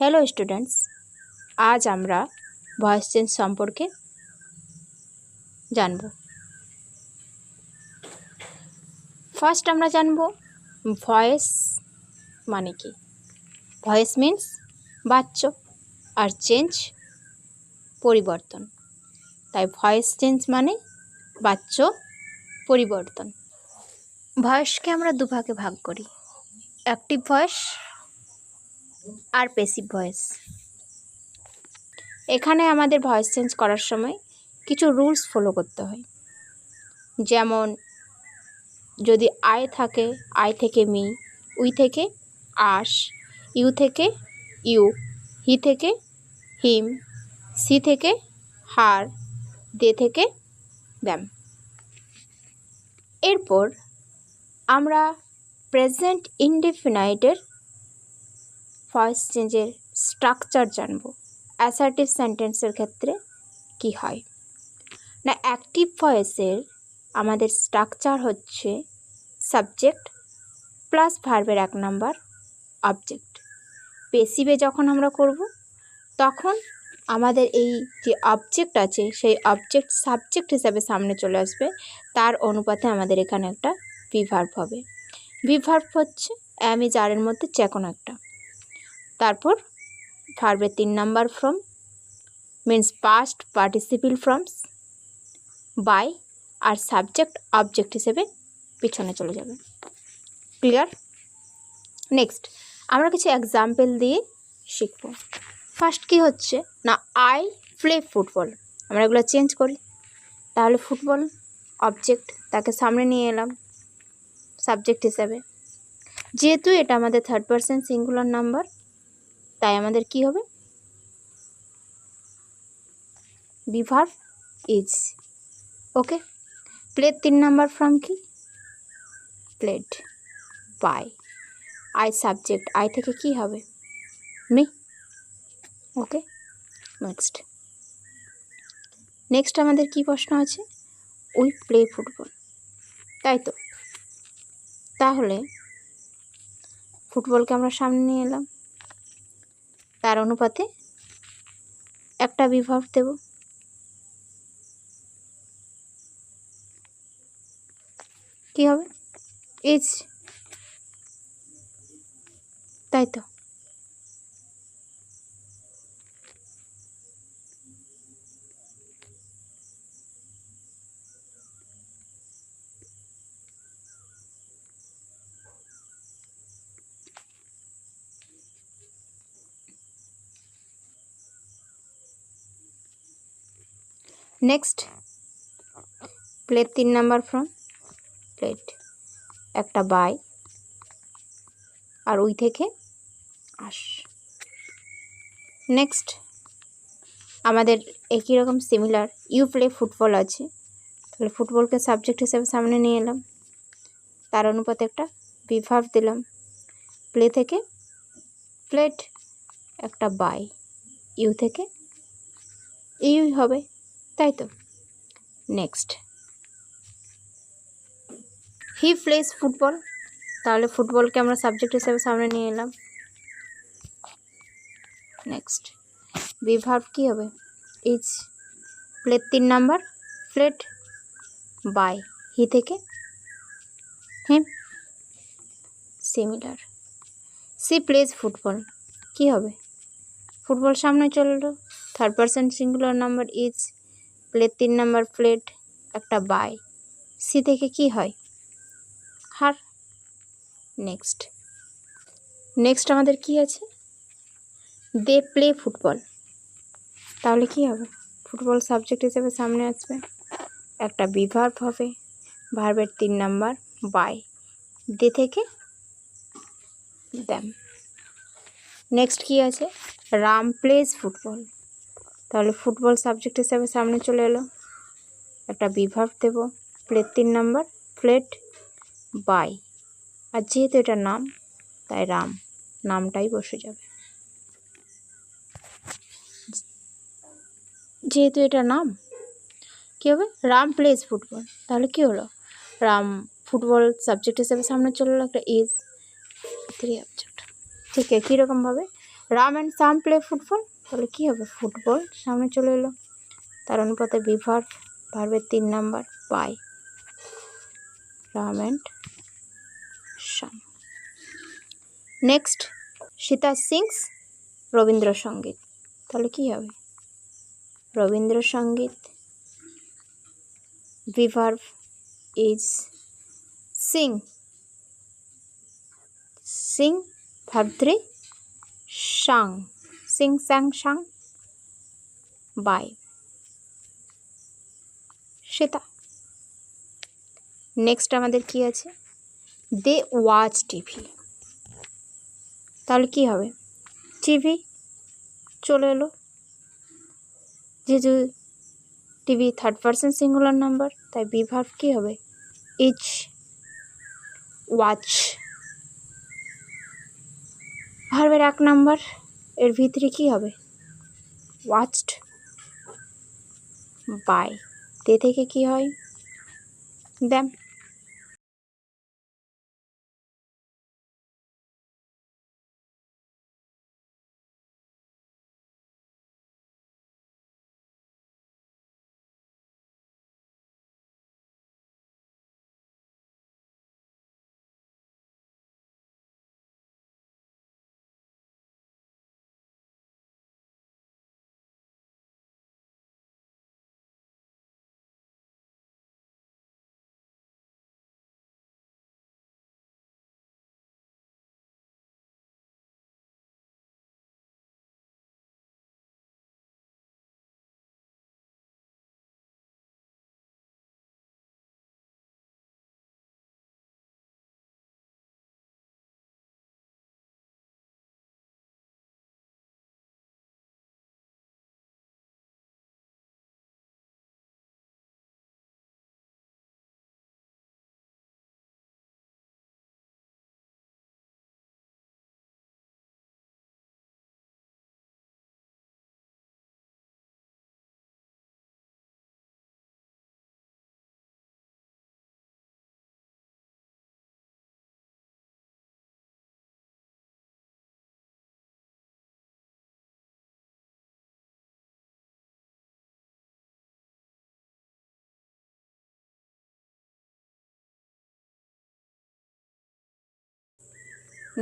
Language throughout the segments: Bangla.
হ্যালো স্টুডেন্টস, আজ আমরা ভয়েস চেঞ্জ সম্পর্কে জানব। ফার্স্ট আমরা জানব ভয়েস মানে কি। ভয়েস মিন্স বাচ্য, আর চেঞ্জ পরিবর্তন। তাই ভয়েস চেঞ্জ মানে বাচ্য পরিবর্তন। ভয়েসকে আমরা দুভাগে ভাগ করি, অ্যাক্টিভ ভয়েস আর প্যাসিভ ভয়েস। এখানে আমাদের ভয়েস চেঞ্জ করার সময় কিছু রুলস ফলো করতে হয়। যেমন যদি আই থাকে, আই থেকে মি, উই থেকে আস, ইউ থেকে ইউ, হি থেকে হিম, সি থেকে হার, দে থেকে দ্যাম। এরপর আমরা প্রেজেন্ট ইনডেফিনাইটের ভয়েস চেঞ্জের স্ট্রাকচার জানব। অ্যাসার্টিভ সেন্টেন্সের ক্ষেত্রে কি হয় না, অ্যাক্টিভ ভয়েসের আমাদের স্ট্রাকচার হচ্ছে সাবজেক্ট প্লাস ভার্বের 1 নাম্বার অবজেক্ট। পেসিভে যখন আমরা করব তখন আমাদের এই যে অবজেক্ট আছে সেই অবজেক্ট সাবজেক্ট হিসাবে সামনে চলে আসবে, তার অনুপাতে আমাদের এখানে একটা ভিভার্ব হবে। ভিভার্ব হচ্ছে অ্যাম ইজ আর এর মধ্যে যে কোনো একটা। তারপর ভার্বের 3 number form means past participle forms by, আর সাবজেক্ট অবজেক্ট হিসেবে পিছনে চলে যাবে। ক্লিয়ার? নেক্সট আমরা কিছু এক্সাম্পল দিয়ে শিখব। ফার্স্ট কি হচ্ছে না, আই প্লে ফুটবল। আমরা এগুলো চেঞ্জ করি, তাহলে ফুটবল অবজেক্ট, তাকে সামনে নিয়ে এলাম সাবজেক্ট হিসেবে। যেহেতু এটা আমাদের থার্ড পারসন সিঙ্গুলার নাম্বার, তাই আমাদের কি হবে, ভিভার্ব ইজ। ওকে, প্লের 3 নাম্বার ফর্ম কি, played by, I subject, I থেকে কি হবে, মি। ওকে, নেক্সট আমাদের কি প্রশ্ন আছে, উই প্লে ফুটবল, তাই তো। তাহলে ফুটবলকে আমরা সামনে নিয়ে এলাম, তার অনুপাতে একটা ভিভার্ব দেব। কি হবে, ইজ, তাই তো। Next plate 3 number from, plate একটা বাই, আর উই থেকে আস। নেক্সট আমাদের একই রকম সিমিলার ইউ প্লে ফুটবল আছে, তাহলে ফুটবলকে সাবজেক্ট হিসেবে সামনে নিয়ে এলাম, তার অনুপাতে একটা ভিভার্ব দিলাম। প্লে থেকে প্লেট একটা বাই, ইউ থেকে ইউ হবে, তাই তো। নেক্সট হি প্লেস ফুটবল, তাহলে ফুটবলকে আমরা সাবজেক্ট হিসেবে সামনে নিয়ে এলাম। নেক্সট ভিভার্ব কি হবে, is. Played 3 number, played by, he থেকে him, similar. She plays football, কি হবে, ফুটবল সামনে চলে এলো, third person singular number is, played 3 number, played একটা বাই, সি থেকে কি হয়, হার। নেক্সট আমাদের কি আছে, দে প্লে ফুটবল, তাহলে কি হবে, ফুটবল সাবজেক্ট হিসেবে সামনে আসবে, একটা ভিভার্ব হবে, ভার্বের 3 নাম্বার বাই, দে থেকে দ্যাম। নেক্সট কি আছে, রাম প্লেস ফুটবল, তাহলে ফুটবল সাবজেক্ট হিসেবে সামনে চলে এলো, একটা ভিভার্ব দেব, প্লেট 3 নাম্বার, প্লেট বাই, আর যেহেতু এটা নাম তাই রাম নামটাই বসে যাবে। যেহেতু এটা নাম কী হবে, রাম প্লেস ফুটবল, তাহলে কি হলো, রাম ফুটবল সাবজেক্ট হিসেবে সামনে চলে এলো, একটা ইজ 3 অবজেক্ট। ঠিক একই রকমভাবে Ram and some play football, তাহলে কী হবে? ফুটবল সামনে চলে এলো, তার অনুপাতে বি ভার্ব, ভার্বের 3 number by, Ram and Sam. Next, Sita sings Rabindrasangeet, তাহলে কী হবে? Rabindrasangeet, be verb is sing, sing verb 3 sung, sing sang sung by Sita. Next আমাদের কি আছে? দে ওয়াচ টিভি, তাহলে কি হবে? টিভি চলে এলো, যেহেতু TV third person singular number, তাই বি ভার্ব কী হবে? ইজ ওয়াচ, ভার্বের 1 নাম্বার, এর ভিতরে কী হবে? ওয়াচড বাই, দে থেকে কি হয়? Them.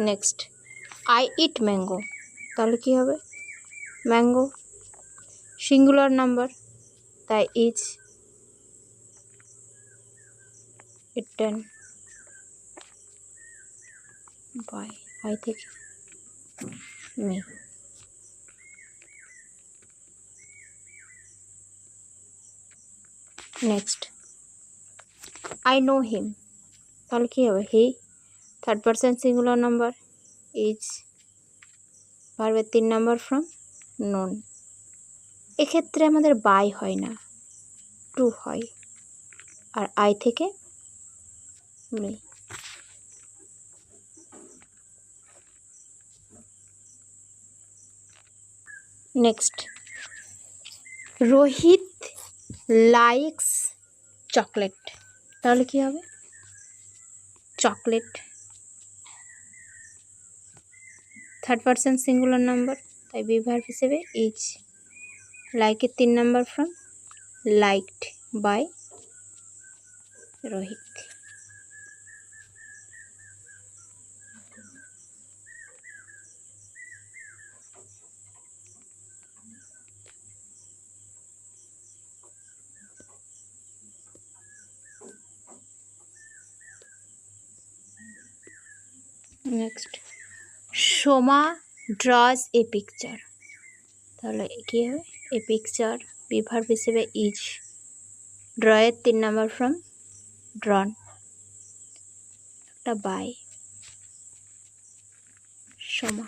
Next, I eat mango, তাহলে কী হবে? ম্যাঙ্গো সিঙ্গুলার নাম্বার, তাই ইজ ইটেন বাই, আই থেকে me. Next, I know him, তাহলে কী হবে? He third person singular number, is ভার্বের 3 নাম্বার ফ্রম নোন, এক্ষেত্রে আমাদের বাই হয় না, টু হয়, আর আই থেকে me. Next, Rohit likes chocolate, তাহলে কী হবে? Chocolate third person singular number, তাই বি ভার্ব হিসেবে ইজ, লাইকের 3 number from liked by Rohit. Next, Soma draws a picture, তাহলে কী হবে? এ পিকচার বি ভার্ব হিসেবে ইজ, ড্রয়ের 3 নাম্বার ফ্রম ড্রন, একটা বাই সোমা।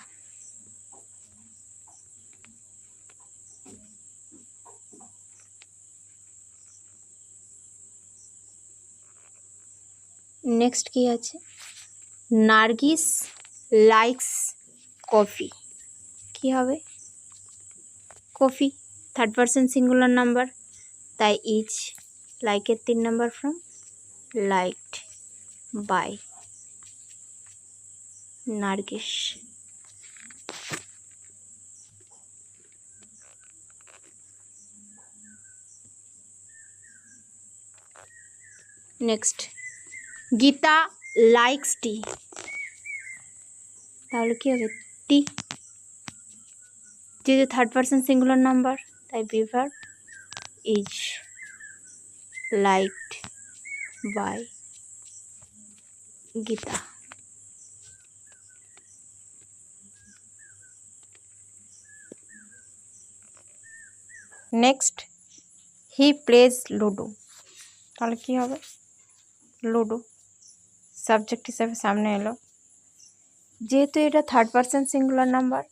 নেক্সট কি আছে? নার্গিস লাইকস কফি, কি হবে? Coffee third person singular number, তাই ইজ, লাইকের 3 number from liked by Nargis. Next, Geeta likes tea, তাহলে কী হবে? টি, যেহেতু থার্ড পারসন সিঙ্গুলার নাম্বার তাই be verb is liked by Geeta. Next, he plays ludo, তাহলে কী হবে? লুডো সাবজেক্ট হিসাবে সামনে এলো, যেহেতু এটা থার্ড পারসন সিঙ্গুলার নাম্বার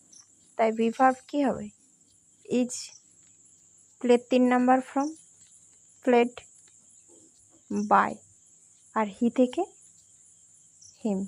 তাই বি ভার্ব কী হবে? Is, played 3 number from played by, আর হি থেকে হিম।